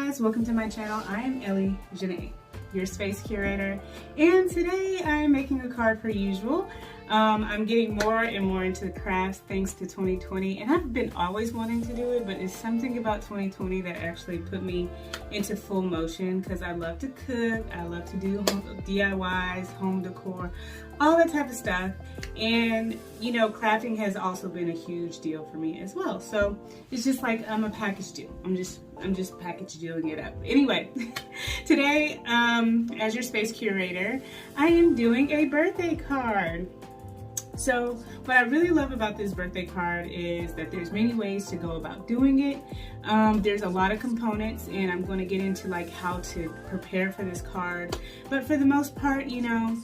guys, welcome to my channel. I am Ellie Jńe, your space curator, and today I am making a card per usual. I'm getting more and more into the crafts thanks to 2020, and I've been always wanting to do it, but it's something about 2020 that actually put me into full motion because I love to cook, I love to do DIYs, home decor, all that type of stuff. And you know, crafting has also been a huge deal for me as well. So it's just like I'm a package deal. I'm just package dealing it up. Anyway, today, as your space curator, I am doing a birthday card. So what I really love about this birthday card is that there's many ways to go about doing it. There's a lot of components, and I'm going to get into like how to prepare for this card. But for the most part, you know,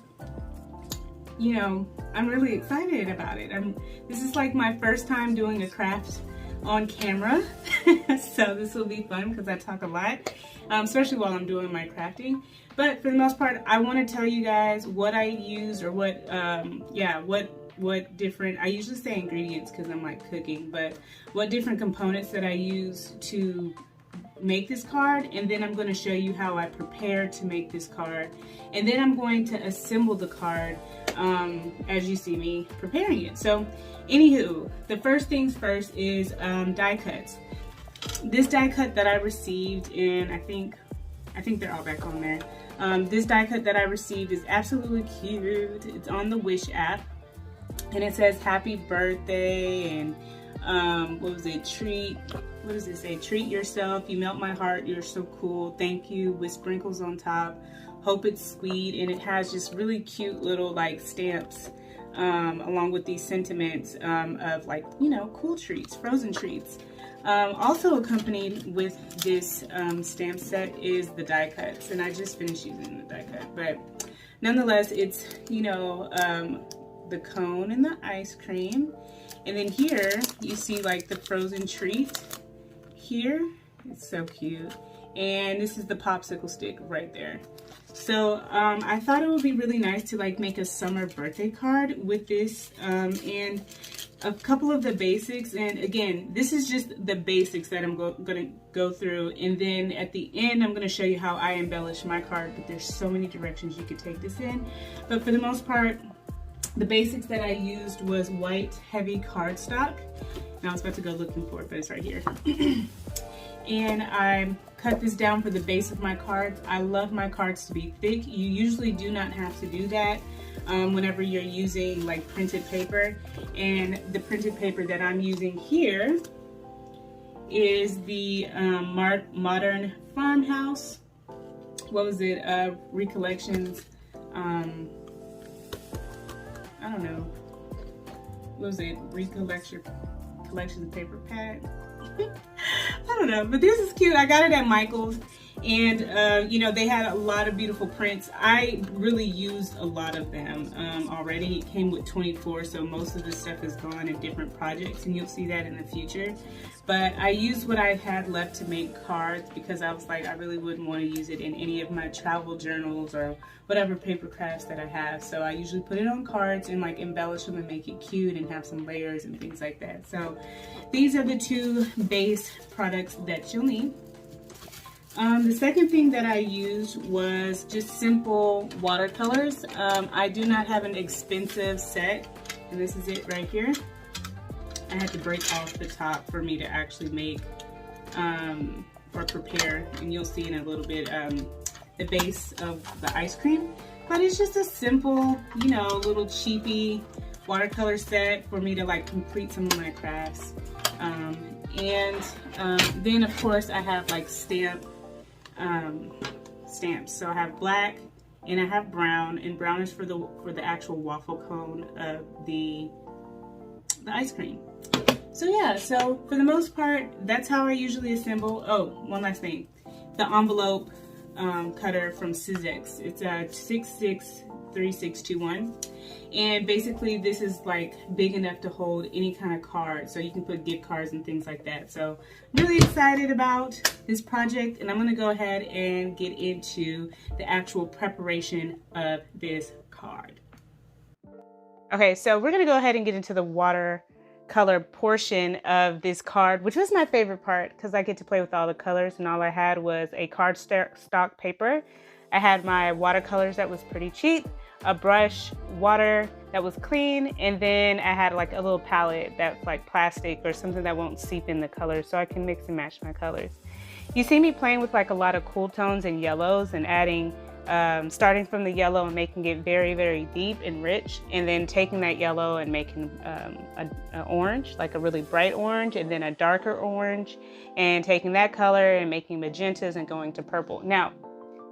I'm really excited about it. This is like my first time doing a craft on camera. So this will be fun because I talk a lot, especially while I'm doing my crafting. But for the most part, I want to tell you guys what I use, or what different, I usually say ingredients because I'm like cooking, but what different components that I use to make this card. And then I'm going to show you how I prepare to make this card, and then I'm going to assemble the card as you see me preparing it. So anywho, the first things first is die cuts. This die cut that I received, and I think they're all back on there. This die cut that I received is absolutely cute. It's on the Wish app, and it says happy birthday, and what was it, what does it say? Treat yourself, you melt my heart, you're so cool, thank you, with sprinkles on top, hope it's sweet. And it has just really cute little like stamps along with these sentiments of like, you know, cool treats, frozen treats. Also accompanied with this stamp set is the die cuts, and I just finished using the die cut, but nonetheless, it's, you know, the cone and the ice cream. And then here you see like the frozen treat here. It's so cute. And this is the popsicle stick right there. So I thought it would be really nice to like make a summer birthday card with this, and a couple of the basics. And again, this is just the basics that I'm gonna go through, and then at the end I'm gonna show you how I embellish my card. But there's so many directions you could take this in, but for the most part, the basics that I used was white heavy cardstock. And I was about to go looking for it, but it's right here. And I cut this down for the base of my cards. I love my cards to be thick. You usually do not have to do that whenever you're using like printed paper. And the printed paper that I'm using here is the Modern Farmhouse. What was it? Recollections. I don't know. What was it? Collection paper pad. I don't know, but this is cute. I got it at Michael's, and you know, they had a lot of beautiful prints. I really used a lot of them already. It came with 24, so most of the stuff is gone in different projects, and you'll see that in the future. But I used what I had left to make cards because I was like, I really wouldn't want to use it in any of my travel journals or whatever paper crafts that I have. So I usually put it on cards and like embellish them and make it cute and have some layers and things like that. So these are the two base products that you'll need. The second thing that I used was just simple watercolors. I do not have an expensive set, and this is it right here. I had to break off the top for me to actually make or prepare, and you'll see in a little bit the base of the ice cream. But it's just a simple, you know, little cheapy watercolor set for me to like complete some of my crafts. Then of course I have like stamps. So I have black and I have brown, and brown is for the actual waffle cone of the ice cream. So yeah, so for the most part, that's how I usually assemble. Oh, one last thing. The envelope cutter from Sizex. It's a 663621. And basically this is like big enough to hold any kind of card. So you can put gift cards and things like that. So I'm really excited about this project, and I'm gonna go ahead and get into the actual preparation of this card. Okay, so we're gonna go ahead and get into the water watercolor portion of this card, which was my favorite part because I get to play with all the colors, and all I had was a cardstock paper. I had my watercolors that was pretty cheap, a brush, water that was clean, and then I had like a little palette that's like plastic or something that won't seep in the colors, so I can mix and match my colors. You see me playing with like a lot of cool tones and yellows and adding, starting from the yellow and making it very, very deep and rich, and then taking that yellow and making an orange, like a really bright orange, and then a darker orange, and taking that color and making magentas and going to purple. Now,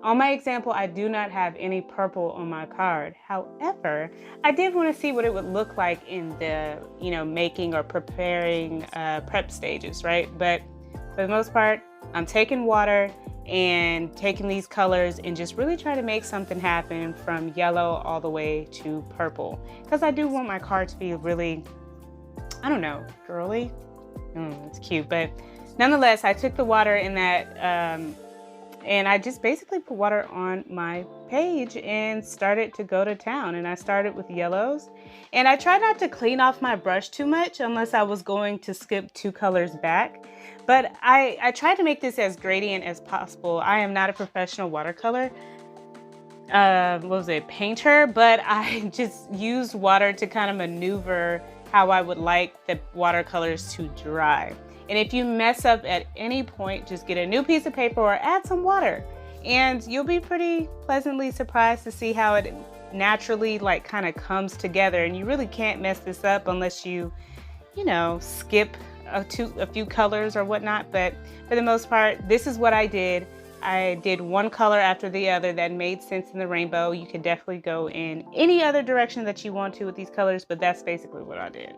on my example, I do not have any purple on my card. However, I did want to see what it would look like in the, making or preparing prep stages, right? But for the most part, I'm taking water and taking these colors and just really try to make something happen from yellow all the way to purple. Because I do want my card to be really, I don't know, girly. It's cute, but nonetheless, I took the water in that, and I just basically put water on my page and started to go to town. And I started with yellows. And I tried not to clean off my brush too much unless I was going to skip 2 colors back. But I tried to make this as gradient as possible. I am not a professional watercolor painter, but I just used water to kind of maneuver how I would like the watercolors to dry. And if you mess up at any point, just get a new piece of paper or add some water, and you'll be pretty pleasantly surprised to see how it naturally like kind of comes together. And you really can't mess this up unless you skip a few colors or whatnot. But for the most part, this is what I did. I did one color after the other that made sense in the rainbow. You could definitely go in any other direction that you want to with these colors, but that's basically what I did.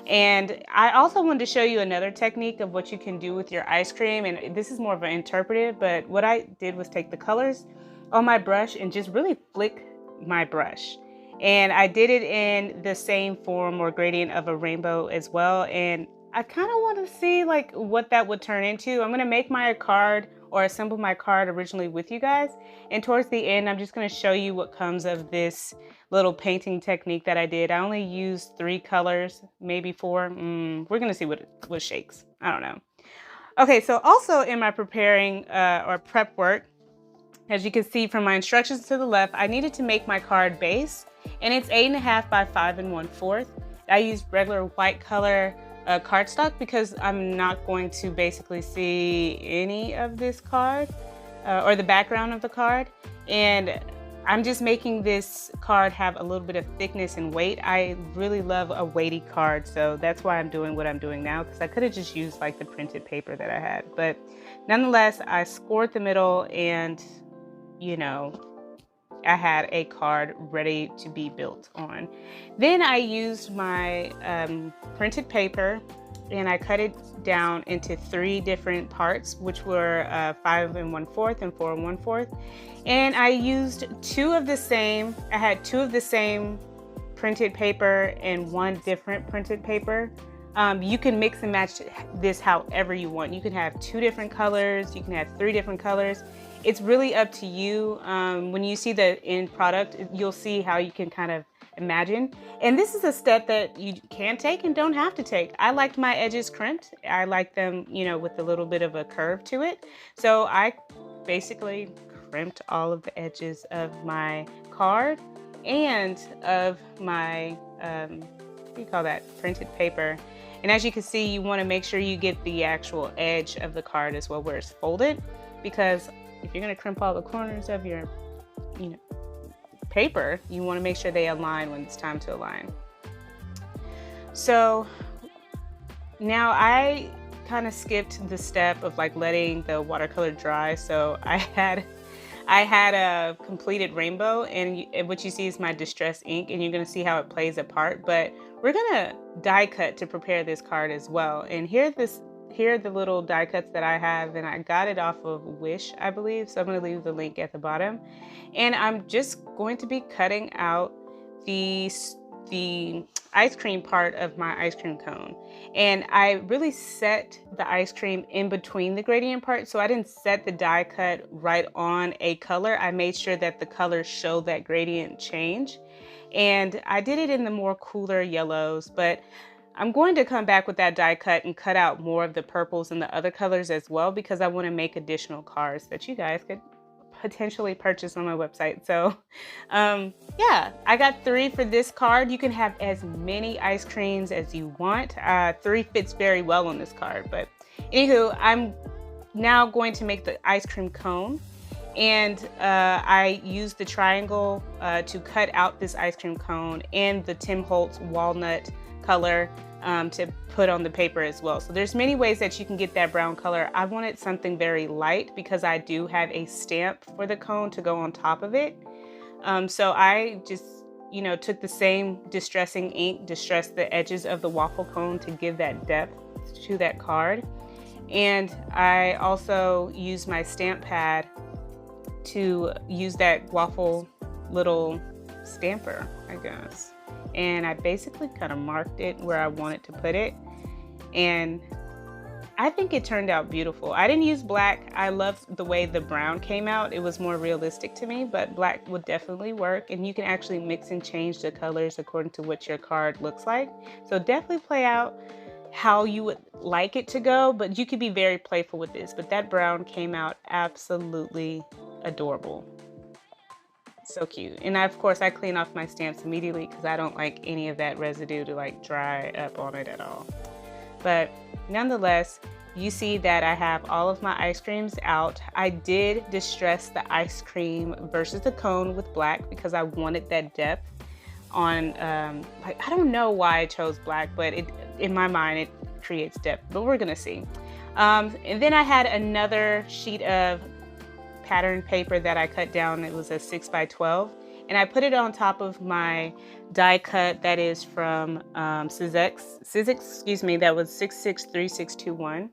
And I also wanted to show you another technique of what you can do with your ice cream. And this is more of an interpretive, but what I did was take the colors on my brush and just really flick my brush. And I did it in the same form or gradient of a rainbow as well. And I kind of want to see like what that would turn into. I'm going to make my card or assemble my card originally with you guys. And towards the end, I'm just going to show you what comes of this little painting technique that I did. I only used 3 colors, maybe 4. We're going to see what shakes. I don't know. Okay, so also in my preparing or prep work, as you can see from my instructions to the left, I needed to make my card base, and it's 8.5 by 5 1/4. I used regular white color cardstock because I'm not going to basically see any of this card or the background of the card. And I'm just making this card have a little bit of thickness and weight. I really love a weighty card, so that's why I'm doing what I'm doing now, because I could have just used like the printed paper that I had. But nonetheless, I scored the middle and, I had a card ready to be built on. Then I used my printed paper and I cut it down into 3 different parts, which were 5 1/4 and 4 1/4. And I used 2 of the same. I had 2 of the same printed paper and 1 different printed paper. You can mix and match this however you want. You can have 2 different colors. You can have 3 different colors. It's really up to you. When you see the end product, you'll see how you can kind of imagine. And this is a step that you can take and don't have to take. I liked my edges crimped. I like them, with a little bit of a curve to it. So I basically crimped all of the edges of my card and of my, printed paper. And as you can see, you want to make sure you get the actual edge of the card as well where it's folded, because if you're going to crimp all the corners of your, paper, you want to make sure they align when it's time to align. So now I kind of skipped the step of like letting the watercolor dry. So I had a completed rainbow, and what you see is my distress ink, and you're going to see how it plays a part. But we're going to die cut to prepare this card as well. And here are the little die cuts that I have, and I got it off of Wish, I believe. So I'm going to leave the link at the bottom. And I'm just going to be cutting out the ice cream part of my ice cream cone. And I really set the ice cream in between the gradient part. So I didn't set the die cut right on a color. I made sure that the colors show that gradient change. And I did it in the more cooler yellows, but I'm going to come back with that die cut and cut out more of the purples and the other colors as well, because I want to make additional cards that you guys could potentially purchase on my website. So yeah, I got 3 for this card. You can have as many ice creams as you want. 3 fits very well on this card, but anywho, I'm now going to make the ice cream cone. And I used the triangle to cut out this ice cream cone and the Tim Holtz walnut color to put on the paper as well. So there's many ways that you can get that brown color. I wanted something very light because I do have a stamp for the cone to go on top of it. So I just, you know, took the same distressing ink, distressed the edges of the waffle cone to give that depth to that card. And I also used my stamp pad to use that waffle little stamper, I guess. And I basically kind of marked it where I wanted to put it. And I think it turned out beautiful. I didn't use black. I loved the way the brown came out. It was more realistic to me, but black would definitely work. And you can actually mix and change the colors according to what your card looks like. So definitely play out how you would like it to go, but you could be very playful with this. But that brown came out absolutely adorable. So cute. And of course I clean off my stamps immediately because I don't like any of that residue to like dry up on it at all. But nonetheless, you see that I have all of my ice creams out. I did distress the ice cream versus the cone with black because I wanted that depth on like, I don't know why I chose black, but it, in my mind, it creates depth, but we're gonna see. And then I had another sheet of pattern paper that I cut down. It was a 6x12, and I put it on top of my die cut that is from Sizzix, excuse me, that was 663621.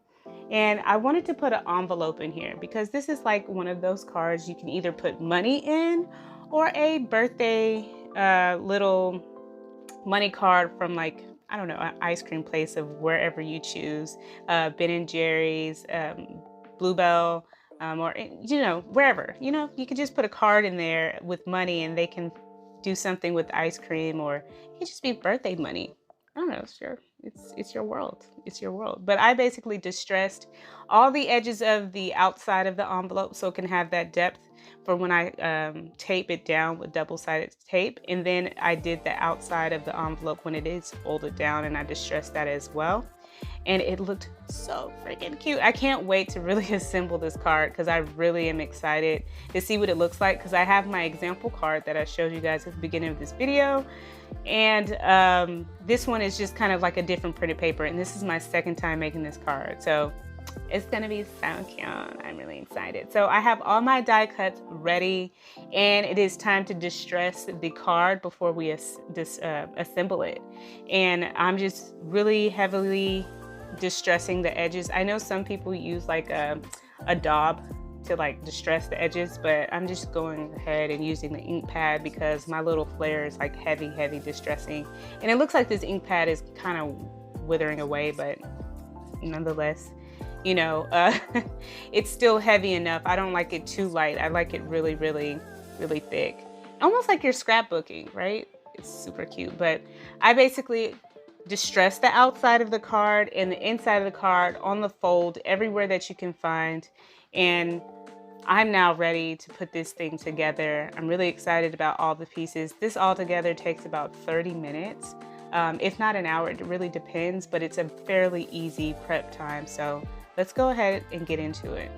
And I wanted to put an envelope in here because this is like one of those cards you can either put money in or a birthday little money card from, like, I don't know, an ice cream place of wherever you choose, Ben & Jerry's, Bluebell, or, you know, wherever. You know, you could just put a card in there with money and they can do something with ice cream, or it could just be birthday money. I don't know, sure. It's your world. It's your world. But I basically distressed all the edges of the outside of the envelope so it can have that depth for when I tape it down with double-sided tape. And then I did the outside of the envelope when it is folded down, and I distressed that as well. And it looked so freaking cute. I can't wait to really assemble this card because I really am excited to see what it looks like, because I have my example card that I showed you guys at the beginning of this video. And this one is just kind of like a different printed paper, and this is my second time making this card. So it's gonna be so cute. I'm really excited. So I have all my die cuts ready, and it is time to distress the card before we assemble it. And I'm just really heavily distressing the edges. I know some people use like a daub to like distress the edges, but I'm just going ahead and using the ink pad because my little flare is like heavy distressing. And it looks like this ink pad is kind of withering away, but nonetheless, you know, it's still heavy enough. I don't like it too light. I like it really thick. Almost like you're scrapbooking, right? It's super cute. But I basically distress the outside of the card and the inside of the card on the fold, everywhere that you can find. And I'm now ready to put this thing together. I'm really excited about all the pieces. This all together takes about 30 minutes, if not an hour. It really depends, but it's a fairly easy prep time. So let's go ahead and get into it.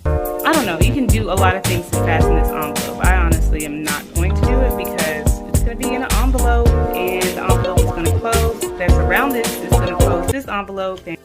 I don't know, you can do a lot of things to fasten this envelope. I honestly am not going to do it because it's going to be in an envelope, and the envelope is going to close. That's around this is going to close this envelope. And